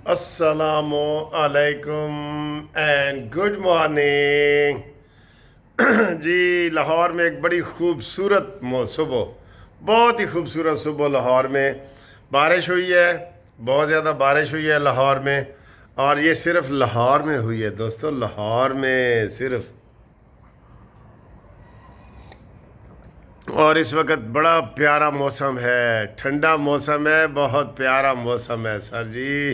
السلام علیکم and good morning. جی لاہور میں ایک بڑی خوبصورت صبح، بہت ہی خوبصورت صبح لاہور میں بارش ہوئی ہے، بہت زیادہ بارش ہوئی ہے لاہور میں، اور یہ صرف لاہور میں ہوئی ہے دوستو، لاہور میں صرف۔ اور اس وقت بڑا پیارا موسم ہے، ٹھنڈا موسم ہے، بہت پیارا موسم ہے سر جی۔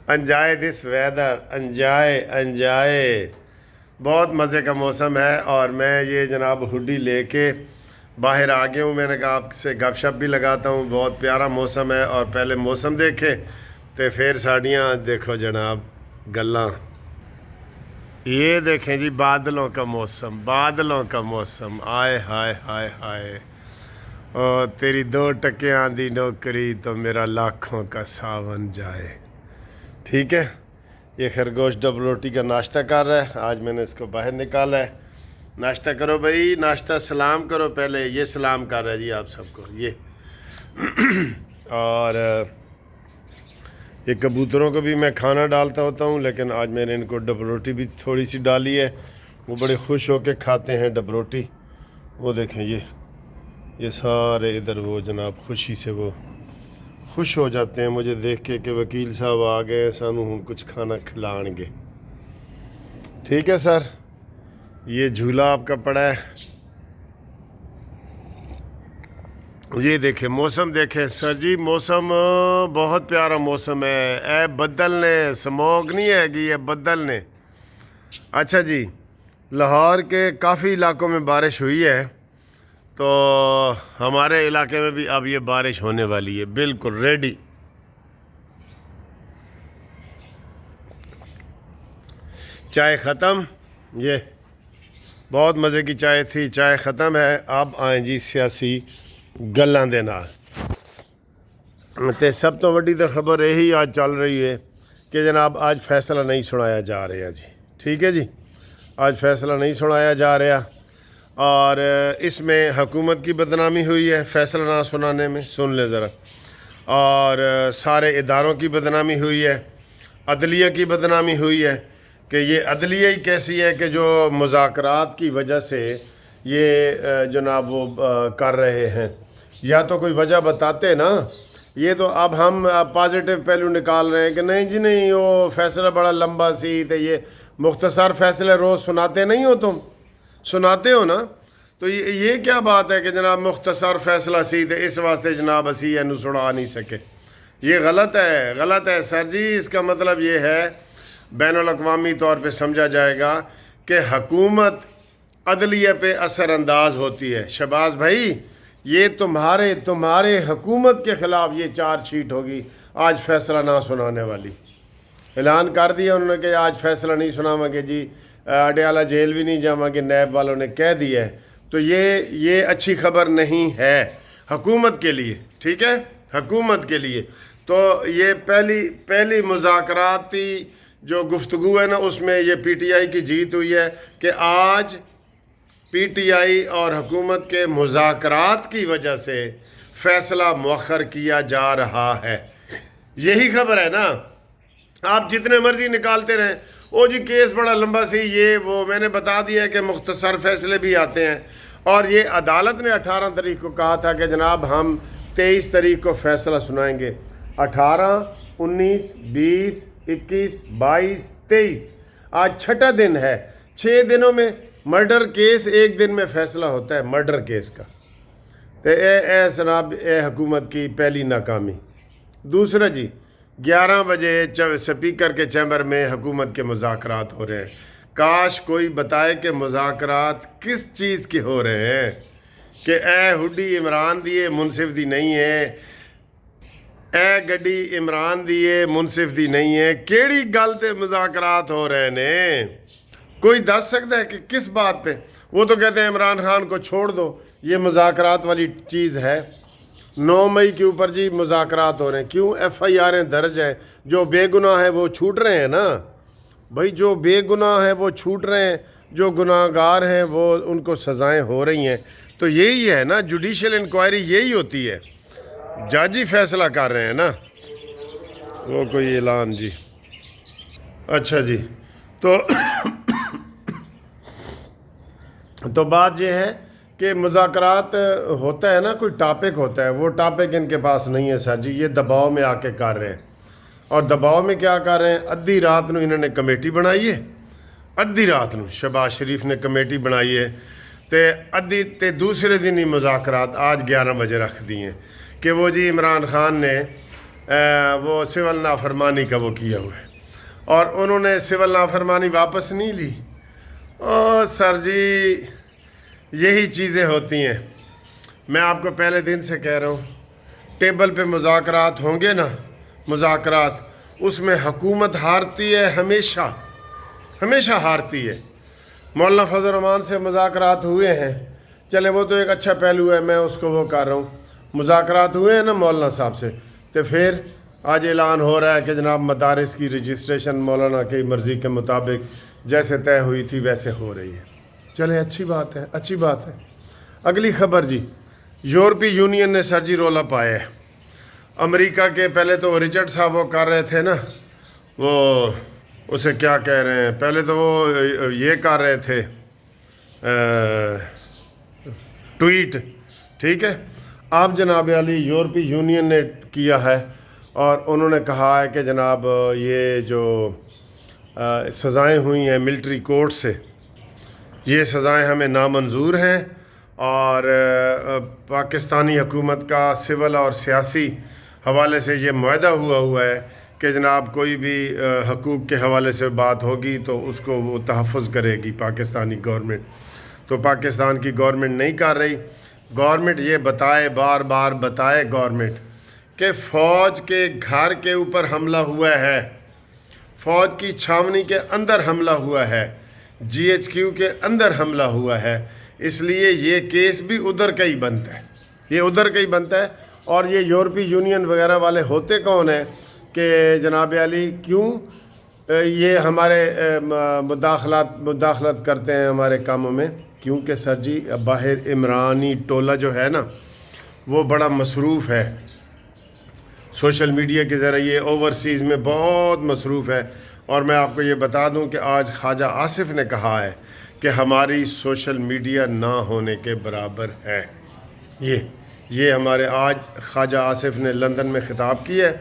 انجوائے دس ویدر، انجوائے بہت مزے کا موسم ہے۔ اور میں یہ جناب ہوڈی لے کے باہر آ گیا ہوں، میں نے کہا آپ سے گپ شپ بھی لگاتا ہوں، بہت پیارا موسم ہے۔ اور پہلے موسم دیکھے تو پھر ساڑیاں دیکھو جناب گلاں، یہ دیکھیں جی بادلوں کا موسم، بادلوں کا موسم، آئے ہائے ہائے ہائے۔ اور تیری 2 ٹکیاں دی نوکری تو میرا لاکھوں کا ساون جائے۔ ٹھیک ہے، یہ خرگوش ڈبل روٹی کا ناشتہ کر رہا ہے، آج میں نے اس کو باہر نکالا ہے۔ ناشتہ کرو بھائی، ناشتہ سلام کرو، پہلے یہ سلام کر رہا ہے جی آپ سب کو یہ۔ اور یہ کبوتروں کو بھی میں کھانا ڈالتا ہوتا ہوں، لیکن آج میں نے ان کو ڈبل روٹی بھی تھوڑی سی ڈالی ہے، وہ بڑے خوش ہو کے کھاتے ہیں ڈبل روٹی۔ وہ دیکھیں یہ سارے ادھر وہ جناب خوشی سے وہ خوش ہو جاتے ہیں مجھے دیکھ کے کہ وکیل صاحب آ گئے، سانو ہوں کچھ کھانا کھلان گے۔ ٹھیک ہے سر، یہ جھولا آپ کا پڑا ہے، یہ دیکھیں موسم دیکھیں سر جی، موسم بہت پیارا موسم ہے۔ اے بدل نے، سموگ نہیں ہے گی یہ بدل نے۔ اچھا جی، لاہور کے کافی علاقوں میں بارش ہوئی ہے، تو ہمارے علاقے میں بھی اب یہ بارش ہونے والی ہے، بالکل ریڈی۔ چائے ختم، یہ بہت مزے کی چائے تھی، چائے ختم ہے، اب آئیں جی سیاسی گلاں دے نال۔ تے سب تو وڈی تو خبر یہی آج چل رہی ہے کہ جناب آج فیصلہ نہیں سنایا جا رہا جی۔ ٹھیک ہے جی، آج فیصلہ نہیں سنایا جا رہا، اور اس میں حکومت کی بدنامی ہوئی ہے فیصلہ نہ سنانے میں، سن لے ذرا۔ اور سارے اداروں کی بدنامی ہوئی ہے، عدلیہ کی بدنامی ہوئی ہے کہ یہ عدلیہ ہی کیسی ہے کہ جو مذاکرات کی وجہ سے یہ جناب وہ کر رہے ہیں، یا تو کوئی وجہ بتاتے نا۔ یہ تو اب ہم پازیٹیو پہلو نکال رہے ہیں کہ نہیں جی نہیں، وہ فیصلہ بڑا لمبا سی، تو یہ مختصر فیصلے روز سناتے نہیں ہو، تم سناتے ہو نا، تو یہ کیا بات ہے کہ جناب مختصر فیصلہ سی تو اس واسطے جناب اسی اینو سنا نہیں سکے۔ یہ غلط ہے، غلط ہے سر جی۔ اس کا مطلب یہ ہے بین الاقوامی طور پہ سمجھا جائے گا کہ حکومت عدلیہ پہ اثر انداز ہوتی ہے۔ شہباز بھائی، یہ تمہارے حکومت کے خلاف یہ چارج شیٹ ہوگی آج فیصلہ نہ سنانے والی۔ اعلان کر دیا انہوں نے کہ آج فیصلہ نہیں سناواں گے جی، اڈیالہ جیل بھی نہیں جاواں گے، نیب والوں نے کہہ دیا ہے۔ تو یہ اچھی خبر نہیں ہے حکومت کے لیے، ٹھیک ہے، حکومت کے لیے۔ تو یہ پہلی مذاکراتی جو گفتگو ہے نا، اس میں یہ پی ٹی آئی کی جیت ہوئی ہے کہ آج پی ٹی آئی اور حکومت کے مذاکرات کی وجہ سے فیصلہ مؤخر کیا جا رہا ہے۔ یہی خبر ہے نا، آپ جتنے مرضی نکالتے رہیں، او جی کیس بڑا لمبا سی، یہ وہ، میں نے بتا دیا ہے کہ مختصر فیصلے بھی آتے ہیں۔ اور یہ عدالت نے 18 تاریخ کو کہا تھا کہ جناب ہم 23 تاریخ کو فیصلہ سنائیں گے۔ 18، 19، 20، 21، 22، 23، آج 6واں دن ہے۔ 6 دنوں میں مرڈر کیس ایک دن میں فیصلہ ہوتا ہے، مرڈر کیس کا۔ تو اے جناب، اے حکومت کی پہلی ناکامی۔ دوسرا جی، 11 بجے سپیکر کے چیمبر میں حکومت کے مذاکرات ہو رہے ہیں۔ کاش کوئی بتائے کہ مذاکرات کس چیز کے ہو رہے ہیں، کہ اے ہوڈی عمران دیے منصف دی نہیں ہے، اے گڈی عمران دیے منصف دی نہیں ہے، کیڑی گل تے مذاکرات ہو رہے ہیں؟ کوئی دس سکتا ہے کہ کس بات پہ؟ وہ تو کہتے ہیں عمران خان کو چھوڑ دو، یہ مذاکرات والی چیز ہے۔ 9 مئی کے اوپر جی مذاکرات ہو رہے ہیں، کیوں؟ ایف آئی آریں درج ہیں، جو بے گناہ ہیں وہ چھوٹ رہے ہیں نا بھائی، جو بے گناہ ہیں وہ چھوٹ رہے ہیں، جو گناہ گار ہیں وہ ان کو سزائیں ہو رہی ہیں۔ تو یہی ہے نا جوڈیشل انکوائری، یہی ہوتی ہے، جج ہی فیصلہ کر رہے ہیں نا۔ وہ کوئی اعلان جی. اچھا جی. تو تو بات یہ ہے کہ مذاکرات ہوتا ہے نا، کوئی ٹاپک ہوتا ہے، وہ ٹاپک ان کے پاس نہیں ہے سر جی. یہ دباؤ میں آ کے کر رہے ہیں. اور دباؤ میں کیا کر رہے ہیں؟ ادھی رات نو انہوں نے کمیٹی بنائی ہے. ادھی رات نو شہباز شریف نے کمیٹی بنائی ہے تے دوسرے دن ہی مذاکرات آج 11 بجے رکھ دی ہیں کہ وہ جی عمران خان نے وہ سول نافرمانی کا وہ کیا ہوا ہے اور انہوں نے سول نافرمانی واپس نہیں لی. او سر جی یہی چیزیں ہوتی ہیں. میں آپ کو پہلے دن سے کہہ رہا ہوں، ٹیبل پہ مذاکرات ہوں گے نا، مذاکرات، اس میں حکومت ہارتی ہے، ہمیشہ ہمیشہ ہارتی ہے. مولانا فضل الرحمان سے مذاکرات ہوئے ہیں، چلے وہ تو ایک اچھا پہلو ہے، میں اس کو وہ کر رہا ہوں. مذاکرات ہوئے ہیں نا مولانا صاحب سے، تو پھر آج اعلان ہو رہا ہے کہ جناب مدارس کی رجسٹریشن مولانا کی مرضی کے مطابق جیسے طے ہوئی تھی ویسے ہو رہی ہے. چلے اچھی بات ہے، اچھی بات ہے. اگلی خبر جی، یورپی یونین نے سر جی رولا پایا ہے. امریکہ کے پہلے تو رچرڈ صاحب وہ کر رہے تھے نا، وہ اسے کیا کہہ رہے ہیں، پہلے تو وہ یہ کر رہے تھے ٹویٹ، ٹھیک ہے. اب جناب علی یورپی یونین نے کیا ہے اور انہوں نے کہا ہے کہ جناب یہ جو سزائیں ہوئی ہیں ملٹری کورٹ سے، یہ سزائیں ہمیں نامنظور ہیں اور پاکستانی حکومت کا سول اور سیاسی حوالے سے یہ معاہدہ ہوا ہے کہ جناب کوئی بھی حقوق کے حوالے سے بات ہوگی تو اس کو وہ تحفظ کرے گی پاکستانی گورنمنٹ. تو پاکستان کی گورنمنٹ نہیں کر رہی. گورنمنٹ یہ بتائے، بار بار بتائے گورنمنٹ کہ فوج کے گھر کے اوپر حملہ ہوا ہے، فوج کی چھاونی کے اندر حملہ ہوا ہے، جی ایچ کیو کے اندر حملہ ہوا ہے، اس لیے یہ کیس بھی ادھر کا ہی بنتا ہے، یہ ادھر کا ہی بنتا ہے. اور یہ یورپی یونین وغیرہ والے ہوتے کون ہیں کہ جناب علی کیوں یہ ہمارے مداخلت کرتے ہیں ہمارے کاموں میں؟ کیونکہ سر جی باہر عمرانی ٹولہ جو ہے نا وہ بڑا مصروف ہے، سوشل میڈیا کے ذریعے اوورسیز میں بہت مصروف ہے. اور میں آپ کو یہ بتا دوں کہ آج خواجہ آصف نے کہا ہے کہ ہماری سوشل میڈیا نہ ہونے کے برابر ہے. یہ ہمارے آج خواجہ آصف نے لندن میں خطاب کیا ہے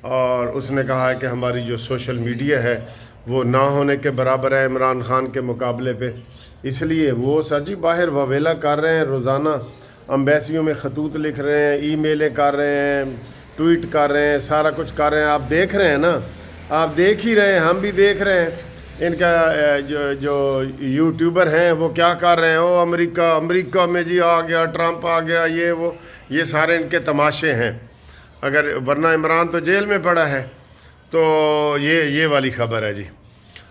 اور اس نے کہا ہے کہ ہماری جو سوشل میڈیا ہے وہ نہ ہونے کے برابر ہے عمران خان کے مقابلے پہ. اس لیے وہ سر جی باہر وویلا کر رہے ہیں، روزانہ امبیسیوں میں خطوط لکھ رہے ہیں، ای میلیں کر رہے ہیں، ٹویٹ کر رہے ہیں، سارا کچھ کر رہے ہیں. آپ دیکھ رہے ہیں نا، آپ دیکھ ہی رہے ہیں، ہم بھی دیکھ رہے ہیں. ان کا جو یوٹیوبر ہیں وہ کیا کر رہے ہیں، وہ امریکہ میں جی آ گیا، ٹرمپ آ گیا، یہ سارے ان کے تماشے ہیں. اگر ورنہ عمران تو جیل میں پڑا ہے. تو یہ والی خبر ہے جی.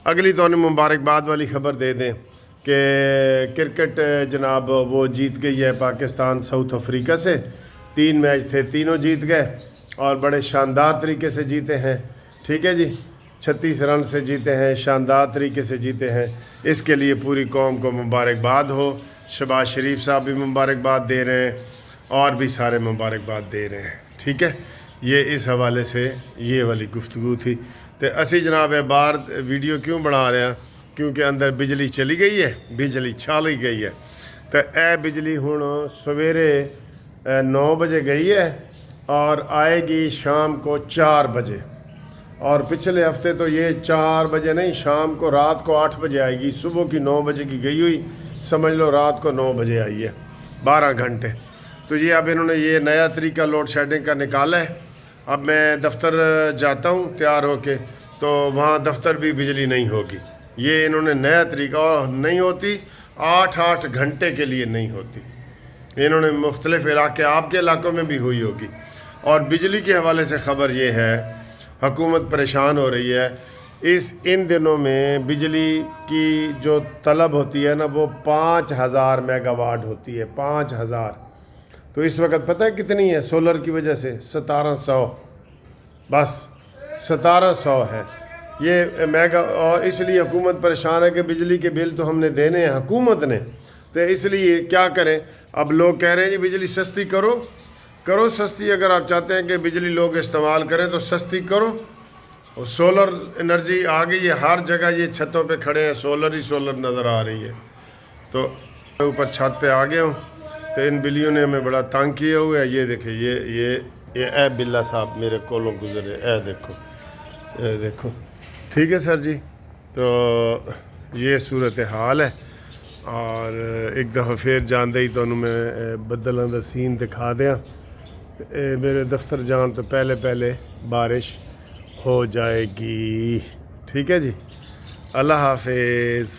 اگلی تو انہیں مبارکباد والی خبر دے دیں کہ کرکٹ جناب وہ جیت گئی ہے پاکستان ساؤتھ افریقہ سے. 3 میچ تھے، تینوں جیت گئے اور بڑے شاندار طریقے سے جیتے ہیں. ٹھیک ہے جی، 36 رن سے جیتے ہیں، شاندار طریقے سے جیتے ہیں. اس کے لیے پوری قوم کو مبارکباد ہو. شہباز شریف صاحب بھی مبارکباد دے رہے ہیں اور بھی سارے مبارکباد دے رہے ہیں. ٹھیک ہے، یہ اس حوالے سے یہ والی گفتگو تھی. تو اسی جناب بار ویڈیو کیوں بنا رہے ہیں؟ کیونکہ اندر بجلی چلی گئی ہے، بجلی چھالی گئی ہے. تو اے بجلی ہوں سویرے 9 بجے گئی ہے اور آئے گی شام کو 4 بجے. اور پچھلے ہفتے تو یہ 4 بجے نہیں، شام کو رات کو 8 بجے آئے گی. صبح کی 9 بجے کی گئی ہوئی، سمجھ لو رات کو 9 بجے آئی ہے، 12 گھنٹے. تو یہ اب انہوں نے یہ نیا طریقہ لوڈ شیڈنگ کا نکالا ہے. اب میں دفتر جاتا ہوں تیار ہو کے تو وہاں دفتر بھی بجلی نہیں ہوگی. یہ انہوں نے نیا طریقہ، اور نہیں ہوتی 8 گھنٹے کے لیے نہیں ہوتی. انہوں نے مختلف علاقے، آپ کے علاقوں میں بھی ہوئی ہوگی. اور بجلی کے حوالے سے خبر یہ ہے، حکومت پریشان ہو رہی ہے. ان دنوں میں بجلی کی جو طلب ہوتی ہے نا وہ 5000 میگا واٹ ہوتی ہے، 5000. تو اس وقت پتہ ہے کتنی ہے سولر کی وجہ سے؟ 1700، بس 1700 ہے یہ میگا. اور اس لیے حکومت پریشان ہے کہ بجلی کے بل تو ہم نے دینے ہیں حکومت نے. تو اس لیے کیا کریں؟ اب لوگ کہہ رہے ہیں جی بجلی سستی کرو، کرو سستی. اگر آپ چاہتے ہیں کہ بجلی لوگ استعمال کریں تو سستی کرو. اور سولر انرجی آ گئی ہے ہر جگہ. یہ چھتوں پہ کھڑے ہیں سولر ہی سولر نظر آ رہی ہے. تو اوپر چھت پہ آ گیا ہوں. تو ان بلیوں نے ہمیں بڑا تنگ کیا ہوا ہے. یہ دیکھیں یہ اے بلا صاحب میرے کولوں گزرے. اے دیکھو ٹھیک ہے سر جی. تو یہ صورتحال ہے. اور ایک دفعہ پھر جان دے تو میں بدلوں کا سین دکھا دیا. میرے دفتر جان تو پہلے بارش ہو جائے گی. ٹھیک ہے جی. اللہ حافظ.